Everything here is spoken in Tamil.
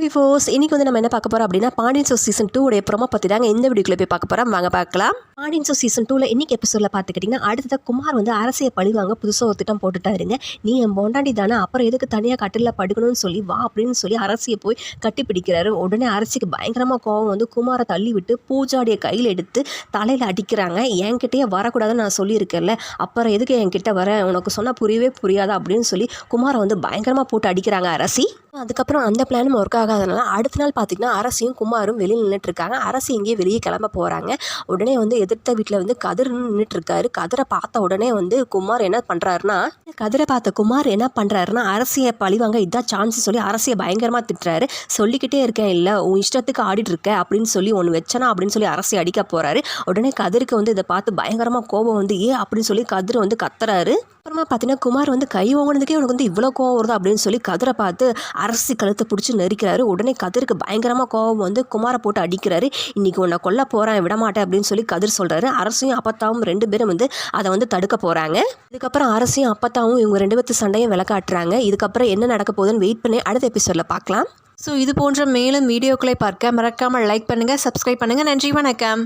விவோஸ் இன்னைக்கு வந்து நம்ம என்ன பார்க்க போகிறோம் அப்படின்னா பாண்டியன் ஸ்டோர் சீசன் 2 உடைய ப்ரோமோ பற்றி தாங்க இந்த வீடியோக்குள்ளே போய் பார்க்க போகிறோம். வாங்க பார்க்கலாம். பாண்டியன் ஸ்டோர் சீசன் 2ல இன்னைக்கு எபிசோடில் பார்த்துக்கிட்டிங்கன்னா அடுத்தது குமார் வந்து அரசியை பழிவாங்க புதுசாக ஒரு திட்டம் போட்டுட்டாருங்க. நீ என் பொண்டாண்டி தானே, அப்புறம் எதுக்கு தனியாக கட்டிலில் படுக்கணும்னு சொல்லி வா அப்படின்னு சொல்லி அரசியை போய் கட்டி பிடிக்கிறாரு. உடனே அரசிக்கு பயங்கரமாக கோவம் வந்து குமாரை தள்ளி விட்டு பூஜாடியை கையில் எடுத்து தலையில் அடிக்கிறாங்க. என்கிட்டயே வரக்கூடாதுன்னு நான் சொல்லியிருக்கேன்ல, அப்புறம் எதுக்கு என்கிட்ட வர, உனக்கு சொன்னால் புரியவே புரியாதா அப்படின்னு சொல்லி குமாரை வந்து பயங்கரமாக போட்டு அடிக்கிறாங்க அரசி. அதுக்கப்புறம் அந்த பிளானும் ஒர்க் ஆகாதனால அடுத்த நாள் பார்த்திங்கன்னா அரசியும் குமாரும் வெளியில் நின்றுட்டுருக்காங்க. அரசி இங்கேயே வெளியே கிளம்ப போகிறாங்க. உடனே வந்து எதிர்த்த வீட்டில் வந்து கதிர் நின்றுட்டுருக்காரு. கதிரை பார்த்த உடனே வந்து குமார் என்ன பண்ணுறாருன்னா அரசியை பழிவாங்க இதான் சான்ஸ் சொல்லி அரசியை பயங்கரமாக திட்டுறாரு. சொல்லிக்கிட்டே இருக்கேன் இல்லை உன் இஷ்டத்துக்கு ஆடிட்டு இருக்க அப்படின்னு சொல்லி ஒன்று வச்சனா அப்படின்னு சொல்லி அரசியை அடிக்க போகிறாரு. உடனே கதிருக்கு வந்து இதை பார்த்து பயங்கரமாக கோபம் வந்து அப்படின்னு சொல்லி கதிரை வந்து கத்துறாரு. அப்புறமா பார்த்தீங்கன்னா குமார் வந்து கை ஓங்கினதுக்கே உனக்கு வந்து இவ்வளோ கோவம் வருது அப்படின்னு சொல்லி கதிரை பார்த்து அரசி கழுத்தை பிடிச்சி நெரிக்கிறாரு. உடனே கதிருக்கு பயங்கரமாக கோவம் வந்து குமாரை போட்டு அடிக்கிறாரு. இன்னைக்கு உன்னை கொல்ல போகிறேன் விடமாட்டேன் அப்படின்னு சொல்லி கதிர் சொல்கிறாரு. அரசியும் அப்பத்தாவும் ரெண்டு பேரும் வந்து அதை வந்து தடுக்க போகிறாங்க. இதுக்கப்புறம் அரசியும் அப்பத்தாவும் இவங்க ரெண்டு பேர்த்து சண்டையும் விளக்காட்டுறாங்க. இதுக்கப்புறம் என்ன நடக்க போகுதுன்னு வெயிட் பண்ணி அடுத்த எபிசோடில் பார்க்கலாம். ஸோ இது போன்ற மேலும் வீடியோக்களை பார்க்க மறக்காமல் லைக் பண்ணுங்கள், சப்ஸ்கிரைப் பண்ணுங்கள். நன்றி, வணக்கம்.